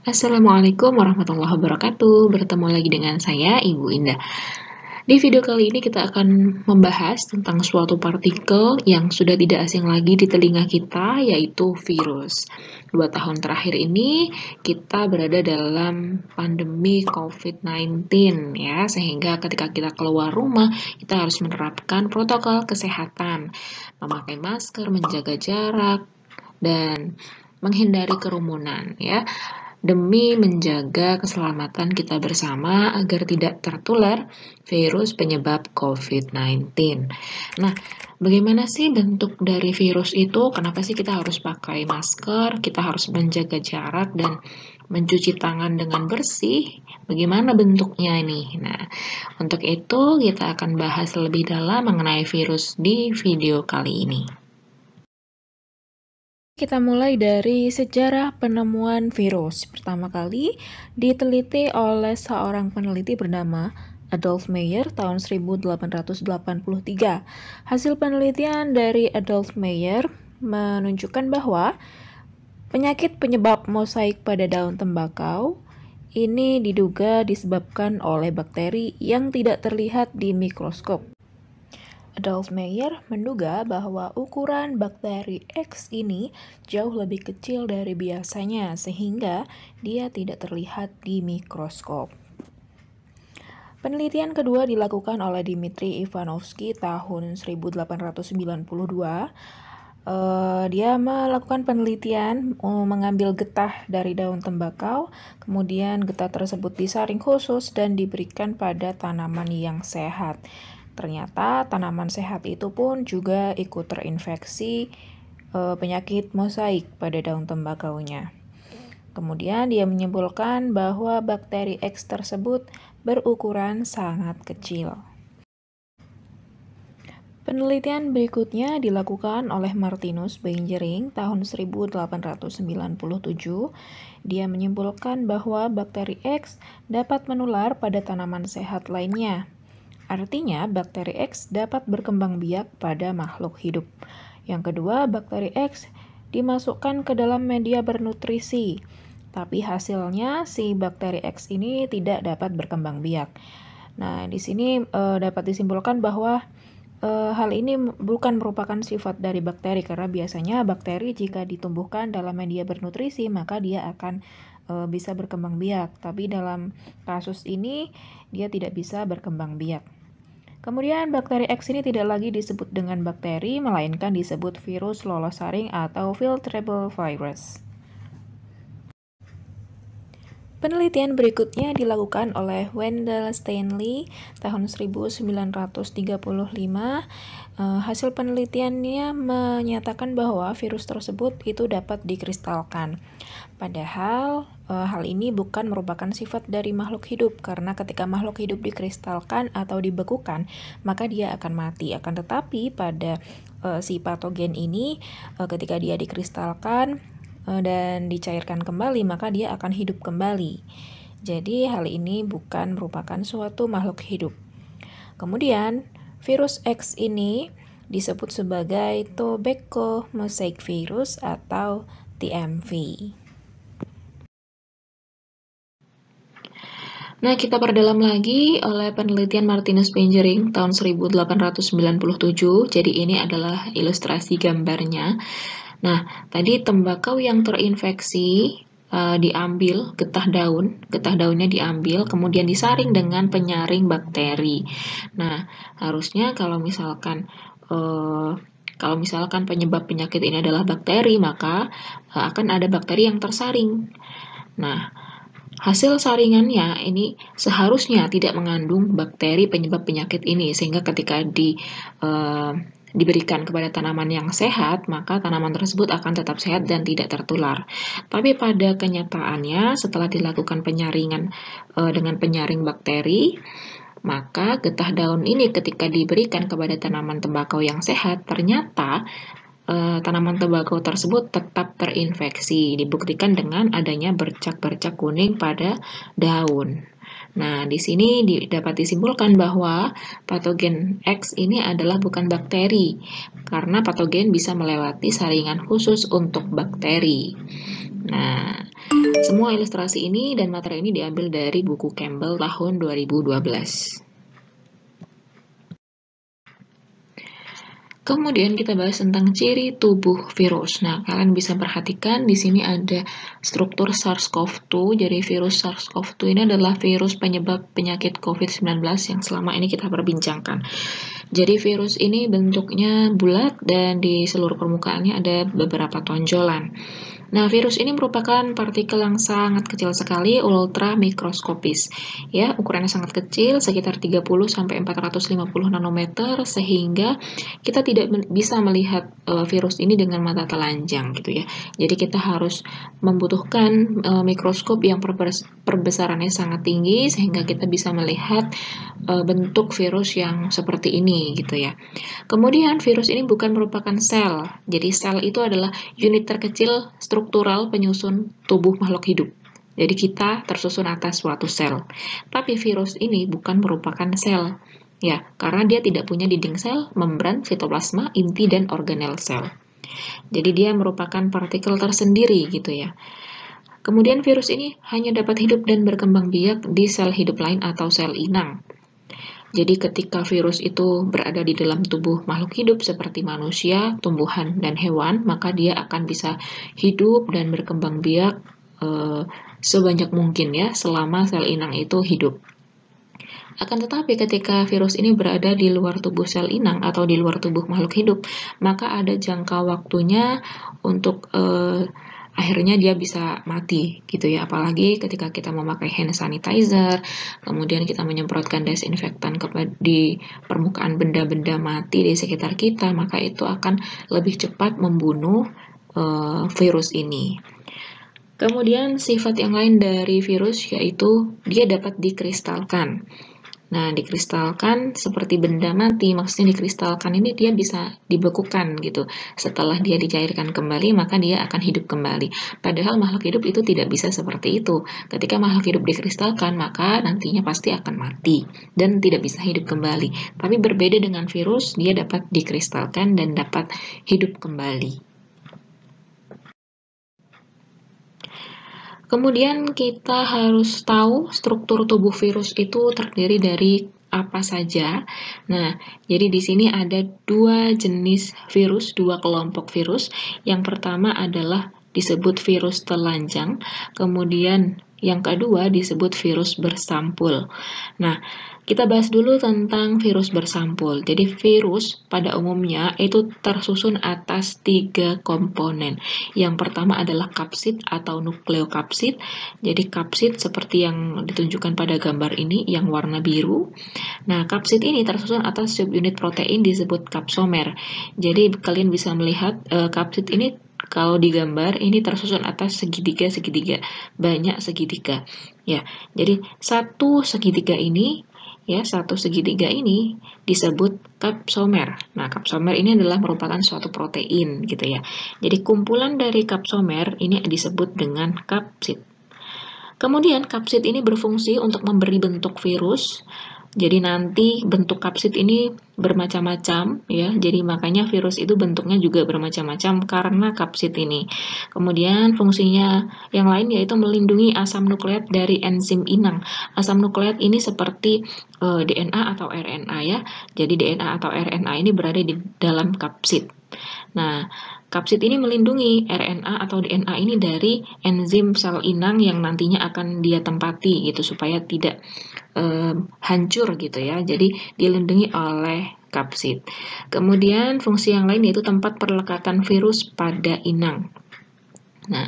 Assalamualaikum warahmatullahi wabarakatuh. Bertemu lagi dengan saya, Ibu Indah. Di video kali ini kita akan membahas tentang suatu partikel yang sudah tidak asing lagi di telinga kita, yaitu virus. 2 tahun terakhir ini kita berada dalam pandemi COVID-19 ya, sehingga ketika kita keluar rumah kita harus menerapkan protokol kesehatan, memakai masker, menjaga jarak, dan menghindari kerumunan ya, demi menjaga keselamatan kita bersama agar tidak tertular virus penyebab COVID-19. Nah, bagaimana sih bentuk dari virus itu? Kenapa sih kita harus pakai masker? Kita harus menjaga jarak dan mencuci tangan dengan bersih? Bagaimana bentuknya ini? Nah, untuk itu kita akan bahas lebih dalam mengenai virus di video kali ini. Kita mulai dari sejarah penemuan virus. Pertama kali diteliti oleh seorang peneliti bernama Adolf Meyer tahun 1883. Hasil penelitian dari Adolf Meyer menunjukkan bahwa penyakit penyebab mosaik pada daun tembakau ini diduga disebabkan oleh bakteri yang tidak terlihat di mikroskop. Adolf Meyer menduga bahwa ukuran bakteri X ini jauh lebih kecil dari biasanya sehingga dia tidak terlihat di mikroskop. Penelitian kedua dilakukan oleh Dmitri Ivanovsky tahun 1892. Dia melakukan penelitian mengambil getah dari daun tembakau, kemudian getah tersebut disaring khusus dan diberikan pada tanaman yang sehat. Ternyata tanaman sehat itu pun juga ikut terinfeksi penyakit mosaik pada daun tembakaunya. Kemudian dia menyimpulkan bahwa bakteri X tersebut berukuran sangat kecil. Penelitian berikutnya dilakukan oleh Martinus Beijering tahun 1897. Dia menyimpulkan bahwa bakteri X dapat menular pada tanaman sehat lainnya. Artinya, bakteri X dapat berkembang biak pada makhluk hidup. Yang kedua, bakteri X dimasukkan ke dalam media bernutrisi, tapi hasilnya si bakteri X ini tidak dapat berkembang biak. Nah, di sini dapat disimpulkan bahwa hal ini bukan merupakan sifat dari bakteri, karena biasanya bakteri jika ditumbuhkan dalam media bernutrisi, maka dia akan bisa berkembang biak. Tapi dalam kasus ini, dia tidak bisa berkembang biak. Kemudian bakteri X ini tidak lagi disebut dengan bakteri, melainkan disebut virus lolos saring atau filtrable virus. Penelitian berikutnya dilakukan oleh Wendell Stanley tahun 1935. Hasil penelitiannya menyatakan bahwa virus tersebut itu dapat dikristalkan. Padahal hal ini bukan merupakan sifat dari makhluk hidup, karena ketika makhluk hidup dikristalkan atau dibekukan, maka dia akan mati. Akan tetapi pada si patogen ini ketika dia dikristalkan dan dicairkan kembali, maka dia akan hidup kembali. Jadi hal ini bukan merupakan suatu makhluk hidup. Kemudian virus X ini disebut sebagai tobacco mosaic virus atau TMV. Nah, kita perdalam lagi oleh penelitian Martinus Beijering tahun 1897. Jadi ini adalah ilustrasi gambarnya. Nah, tadi tembakau yang terinfeksi diambil getah daunnya diambil, kemudian disaring dengan penyaring bakteri. Nah, harusnya kalau misalkan penyebab penyakit ini adalah bakteri, maka akan ada bakteri yang tersaring. Nah, hasil saringannya ini seharusnya tidak mengandung bakteri penyebab penyakit ini, sehingga ketika diberikan kepada tanaman yang sehat, maka tanaman tersebut akan tetap sehat dan tidak tertular. Tapi pada kenyataannya, setelah dilakukan penyaringan dengan penyaring bakteri, maka getah daun ini ketika diberikan kepada tanaman tembakau yang sehat, ternyata tanaman tembakau tersebut tetap terinfeksi, dibuktikan dengan adanya bercak-bercak kuning pada daun. Nah, di sini dapat disimpulkan bahwa patogen X ini adalah bukan bakteri, karena patogen bisa melewati saringan khusus untuk bakteri. Nah, semua ilustrasi ini dan materi ini diambil dari buku Campbell tahun 2012. Kemudian kita bahas tentang ciri tubuh virus. Nah, kalian bisa perhatikan di sini ada struktur SARS-CoV-2. Jadi virus SARS-CoV-2 ini adalah virus penyebab penyakit COVID-19 yang selama ini kita perbincangkan. Jadi virus ini bentuknya bulat dan di seluruh permukaannya ada beberapa tonjolan. Nah, virus ini merupakan partikel yang sangat kecil sekali, ultra mikroskopis. Ya, ukurannya sangat kecil, sekitar 30 sampai 450 nanometer, sehingga kita tidak bisa melihat virus ini dengan mata telanjang gitu ya. Jadi kita harus membutuhkan mikroskop yang perbesarannya sangat tinggi sehingga kita bisa melihat bentuk virus yang seperti ini gitu ya. Kemudian virus ini bukan merupakan sel. Jadi sel itu adalah unit terkecil struktural penyusun tubuh makhluk hidup. Jadi kita tersusun atas suatu sel. Tapi virus ini bukan merupakan sel. Ya, karena dia tidak punya dinding sel, membran, sitoplasma, inti, dan organel sel. Jadi dia merupakan partikel tersendiri gitu ya. Kemudian virus ini hanya dapat hidup dan berkembang biak di sel hidup lain atau sel inang. Jadi ketika virus itu berada di dalam tubuh makhluk hidup seperti manusia, tumbuhan, dan hewan, maka dia akan bisa hidup dan berkembang biak sebanyak mungkin ya selama sel inang itu hidup. Akan tetapi ketika virus ini berada di luar tubuh sel inang atau di luar tubuh makhluk hidup, maka ada jangka waktunya untuk akhirnya dia bisa mati gitu ya. Apalagi ketika kita memakai hand sanitizer, kemudian kita menyemprotkan desinfektan di permukaan benda-benda mati di sekitar kita, maka itu akan lebih cepat membunuh virus ini. Kemudian sifat yang lain dari virus yaitu dia dapat dikristalkan. Nah, dikristalkan seperti benda mati, maksudnya dikristalkan ini dia bisa dibekukan gitu. Setelah dia dicairkan kembali, maka dia akan hidup kembali. Padahal makhluk hidup itu tidak bisa seperti itu. Ketika makhluk hidup dikristalkan, maka nantinya pasti akan mati dan tidak bisa hidup kembali. Tapi berbeda dengan virus, dia dapat dikristalkan dan dapat hidup kembali. Kemudian kita harus tahu struktur tubuh virus itu terdiri dari apa saja. Nah, jadi di sini ada dua jenis virus, dua kelompok virus. Yang pertama adalah disebut virus telanjang, kemudian yang kedua disebut virus bersampul. Nah, kita bahas dulu tentang virus bersampul. Jadi virus pada umumnya itu tersusun atas 3 komponen. Yang pertama adalah kapsid atau nukleokapsid. Jadi kapsid seperti yang ditunjukkan pada gambar ini yang warna biru. Nah, kapsid ini tersusun atas subunit protein disebut kapsomer. Jadi kalian bisa melihat kapsid ini kalau digambar ini tersusun atas segitiga-segitiga, banyak segitiga. Ya, jadi satu segitiga ini disebut kapsomer. Nah, kapsomer ini adalah merupakan suatu protein gitu ya. Jadi kumpulan dari kapsomer ini disebut dengan kapsid. Kemudian kapsid ini berfungsi untuk memberi bentuk virus. Jadi nanti bentuk kapsid ini bermacam-macam ya. Jadi makanya virus itu bentuknya juga bermacam-macam karena kapsid ini. Kemudian fungsinya yang lain yaitu melindungi asam nukleat dari enzim inang. Asam nukleat ini seperti DNA atau RNA ya. Jadi DNA atau RNA ini berada di dalam kapsid. Nah, kapsid ini melindungi RNA atau DNA ini dari enzim sel inang yang nantinya akan dia tempati gitu supaya tidak hancur gitu ya. Jadi dilindungi oleh kapsid. Kemudian fungsi yang lain yaitu tempat perlekatan virus pada inang. Nah,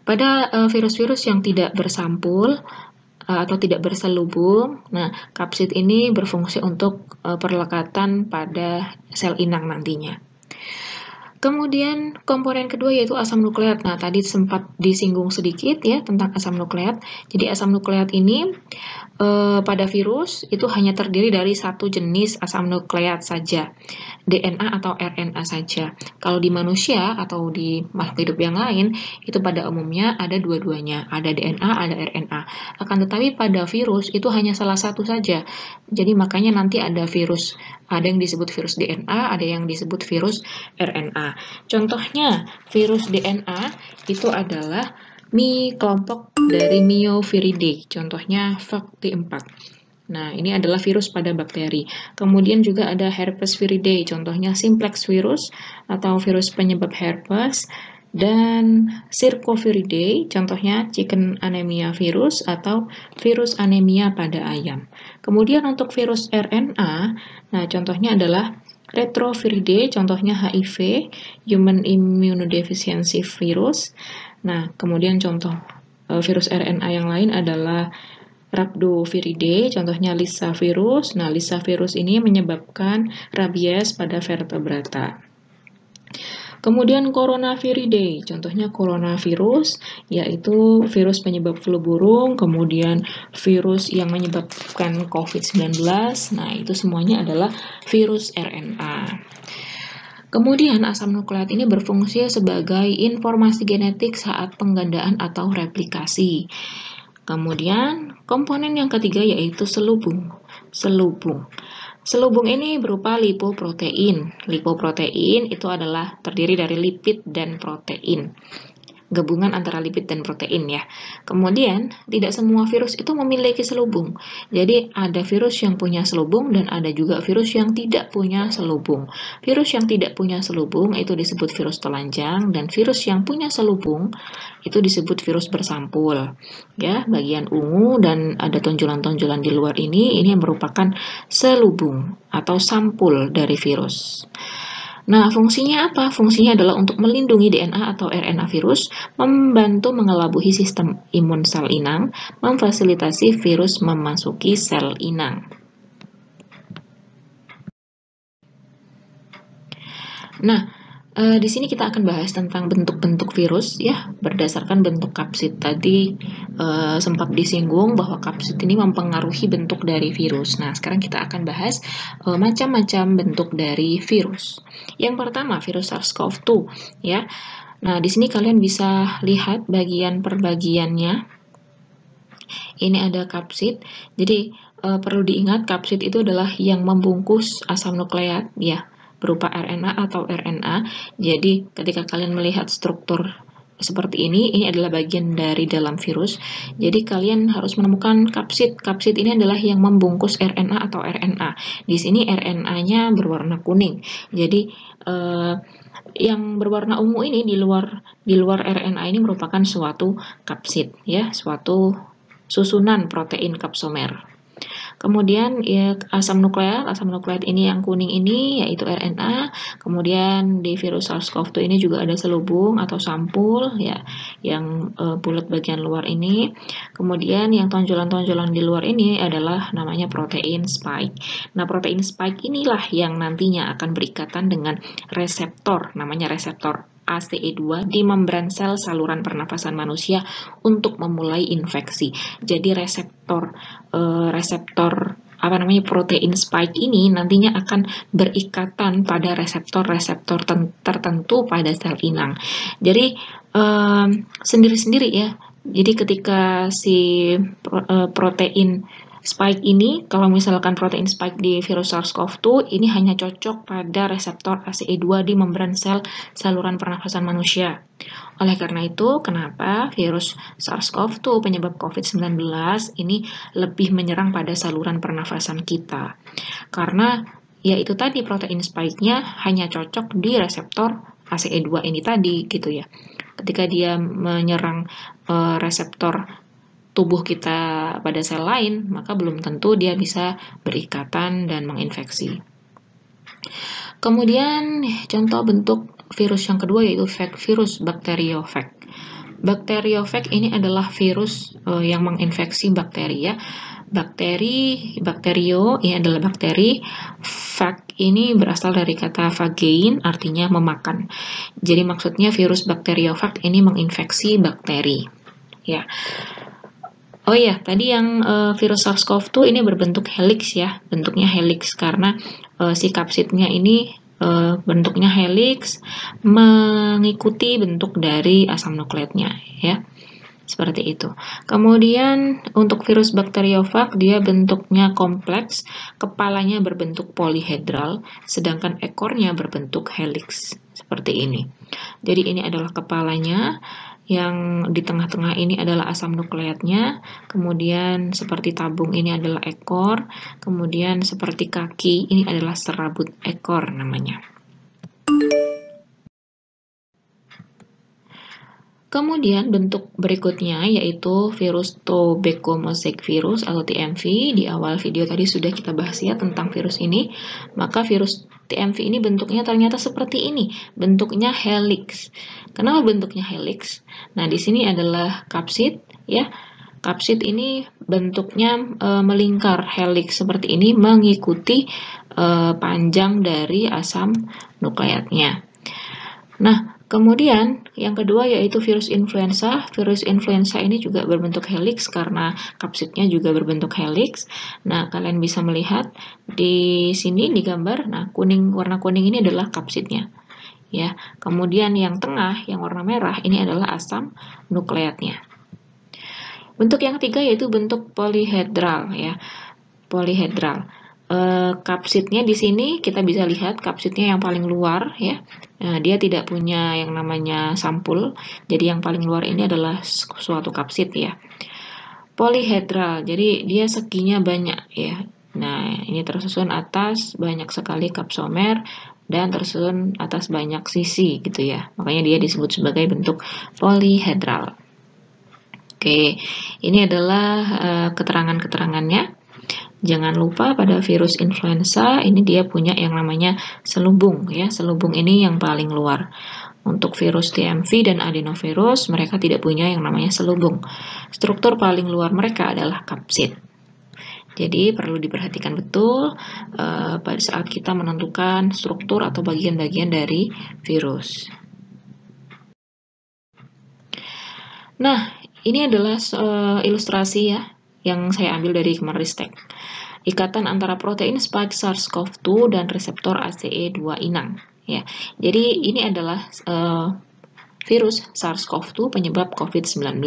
pada virus-virus yang tidak bersampul atau tidak berselubung, nah kapsid ini berfungsi untuk perlekatan pada sel inang nantinya. Kemudian komponen kedua yaitu asam nukleat. Nah, tadi sempat disinggung sedikit ya tentang asam nukleat. Jadi asam nukleat ini pada virus itu hanya terdiri dari satu jenis asam nukleat saja, DNA atau RNA saja. Kalau di manusia atau di makhluk hidup yang lain, itu pada umumnya ada dua-duanya, ada DNA, ada RNA. Akan tetapi pada virus itu hanya salah satu saja. Jadi makanya nanti ada virus, ada yang disebut virus DNA, ada yang disebut virus RNA. Contohnya virus DNA itu adalah kelompok dari Myoviridae, contohnya FAK-T4. Nah, ini adalah virus pada bakteri. Kemudian juga ada herpes viridae, contohnya simplex virus atau virus penyebab herpes. Dan Circoviridae, contohnya chicken anemia virus atau virus anemia pada ayam. Kemudian untuk virus RNA, nah contohnya adalah Retroviridae, contohnya HIV, Human Immunodeficiency Virus. Nah, kemudian contoh virus RNA yang lain adalah Rhabdoviridae, contohnya Lissa virus. Nah, Lissa virus ini menyebabkan rabies pada vertebrata. Kemudian Coronaviridae, contohnya coronavirus, yaitu virus penyebab flu burung, kemudian virus yang menyebabkan COVID-19. Nah, itu semuanya adalah virus RNA. Kemudian asam nukleat ini berfungsi sebagai informasi genetik saat penggandaan atau replikasi. Kemudian komponen yang ketiga yaitu selubung. Selubung ini berupa lipoprotein. Lipoprotein itu adalah terdiri dari lipid dan protein. Gabungan antara lipid dan protein ya. Kemudian, tidak semua virus itu memiliki selubung. Jadi, ada virus yang punya selubung dan ada juga virus yang tidak punya selubung. Virus yang tidak punya selubung itu disebut virus telanjang dan virus yang punya selubung itu disebut virus bersampul. Ya, bagian ungu dan ada tonjolan-tonjolan di luar ini merupakan selubung atau sampul dari virus. Nah, fungsinya apa? Fungsinya adalah untuk melindungi DNA atau RNA virus, membantu mengelabuhi sistem imun sel inang, memfasilitasi virus memasuki sel inang. Nah, di sini kita akan bahas tentang bentuk-bentuk virus ya, berdasarkan bentuk kapsid. Tadi sempat disinggung bahwa kapsid ini mempengaruhi bentuk dari virus. Nah, sekarang kita akan bahas macam-macam bentuk dari virus. Yang pertama, virus SARS-CoV-2 ya. Nah, di sini kalian bisa lihat bagian per bagiannya. Ini ada kapsid. Jadi perlu diingat kapsid itu adalah yang membungkus asam nukleat ya, berupa RNA atau RNA. Jadi ketika kalian melihat struktur seperti ini adalah bagian dari dalam virus. Jadi kalian harus menemukan kapsid. Kapsid ini adalah yang membungkus RNA atau RNA. Di sini RNA-nya berwarna kuning. Jadi yang berwarna ungu ini di luar RNA ini merupakan suatu kapsid ya, suatu susunan protein kapsomer. Kemudian ya, asam nukleat ini yang kuning ini yaitu RNA. Kemudian di virus SARS-CoV-2 ini juga ada selubung atau sampul ya, yang bulat bagian luar ini. Kemudian yang tonjolan-tonjolan di luar ini adalah namanya protein spike. Nah, protein spike inilah yang nantinya akan berikatan dengan reseptor, namanya reseptor ACE2 di membran sel saluran pernafasan manusia untuk memulai infeksi. Jadi reseptor protein spike ini nantinya akan berikatan pada reseptor-reseptor tertentu pada sel inang. Jadi sendiri-sendiri ya. Jadi ketika si protein spike ini, kalau misalkan protein spike di virus SARS-CoV-2 ini hanya cocok pada reseptor ACE2 di membran sel saluran pernafasan manusia. Oleh karena itu, kenapa virus SARS-CoV-2 penyebab COVID-19 ini lebih menyerang pada saluran pernafasan kita? Karena ya itu tadi protein spike-nya hanya cocok di reseptor ACE2 ini tadi gitu ya. Ketika dia menyerang reseptor tubuh kita pada sel lain, maka belum tentu dia bisa berikatan dan menginfeksi. Kemudian contoh bentuk virus yang kedua yaitu virus bakteriofag. Bakteriofag ini adalah virus yang menginfeksi bakteri ya. Bakterio ini adalah bakteri. Fag ini berasal dari kata vagein, artinya memakan. Jadi maksudnya virus bakteriofag ini menginfeksi bakteri. Ya. Oh iya, tadi yang virus SARS-CoV-2 ini berbentuk helix ya, bentuknya helix karena si kapsidnya ini bentuknya helix mengikuti bentuk dari asam nukleatnya ya, seperti itu. Kemudian untuk virus bakteriofag dia bentuknya kompleks, kepalanya berbentuk polihedral, sedangkan ekornya berbentuk helix seperti ini. Jadi ini adalah kepalanya. yang di tengah-tengah ini adalah asam nukleatnya, kemudian seperti tabung ini adalah ekor, kemudian seperti kaki ini adalah serabut ekor namanya. Kemudian bentuk berikutnya yaitu virus Tobacco Mosaic Virus atau TMV. Di awal video tadi sudah kita bahas ya tentang virus ini. Maka virus TMV ini bentuknya ternyata seperti ini. Bentuknya helix. Kenapa bentuknya helix? Nah, di sini adalah kapsid ya. Kapsid ini bentuknya melingkar helix seperti ini mengikuti panjang dari asam nukleatnya. Nah, kemudian yang kedua yaitu virus influenza. Virus influenza ini juga berbentuk helix karena kapsidnya juga berbentuk helix. Nah, kalian bisa melihat di sini di gambar. Nah, warna kuning ini adalah kapsidnya. Ya. Kemudian yang tengah yang warna merah ini adalah asam nukleatnya. Bentuk yang ketiga yaitu bentuk polyhedral ya. Polyhedral. Kapsidnya di sini kita bisa lihat kapsidnya yang paling luar ya. Nah, dia tidak punya yang namanya sampul. Jadi yang paling luar ini adalah suatu kapsid ya. Polyhedral. Jadi dia seginya banyak ya. Nah, ini tersusun atas banyak sekali kapsomer dan tersusun atas banyak sisi gitu ya. Makanya dia disebut sebagai bentuk polyhedral. Oke, ini adalah keterangan-keterangannya. Jangan lupa pada virus influenza ini dia punya yang namanya selubung ya. Selubung ini yang paling luar. Untuk virus TMV dan adenovirus mereka tidak punya yang namanya selubung. Struktur paling luar mereka adalah kapsid. Jadi perlu diperhatikan betul pada saat kita menentukan struktur atau bagian-bagian dari virus. Nah, ini adalah ilustrasi ya yang saya ambil dari Kemenristek. Ikatan antara protein spike SARS-CoV-2 dan reseptor ACE2 inang. Ya, jadi ini adalah virus SARS-CoV-2 penyebab COVID-19.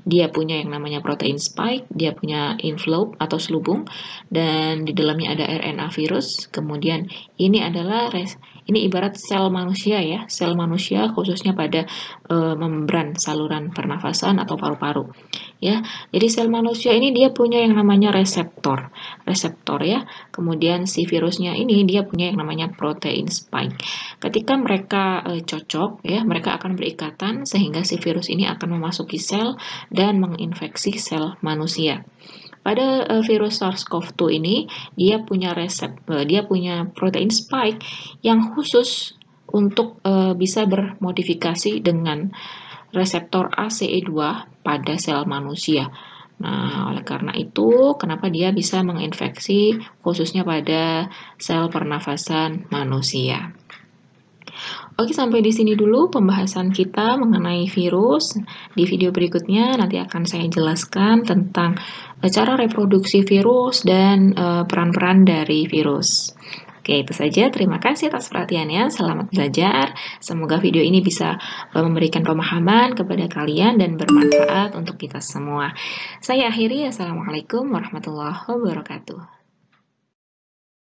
Dia punya yang namanya protein spike, dia punya envelope atau selubung, dan di dalamnya ada RNA virus. Kemudian ini adalah ini ibarat sel manusia ya, sel manusia khususnya pada membran saluran pernafasan atau paru-paru. Ya, jadi sel manusia ini dia punya yang namanya reseptor ya. Kemudian si virusnya ini dia punya yang namanya protein spike. Ketika mereka cocok ya, mereka akan berikatan sehingga si virus ini akan memasuki sel dan menginfeksi sel manusia. Pada virus SARS-CoV-2 ini dia punya protein spike yang khusus untuk bisa bermodifikasi dengan reseptor ACE2 pada sel manusia. Nah, oleh karena itu, kenapa dia bisa menginfeksi khususnya pada sel pernafasan manusia. Oke, sampai di sini dulu pembahasan kita mengenai virus. Di video berikutnya nanti akan saya jelaskan tentang cara reproduksi virus dan peran-peran dari virus. Oke, itu saja. Terima kasih atas perhatiannya. Selamat belajar. Semoga video ini bisa memberikan pemahaman kepada kalian dan bermanfaat untuk kita semua. Saya akhiri. Assalamualaikum warahmatullahi wabarakatuh.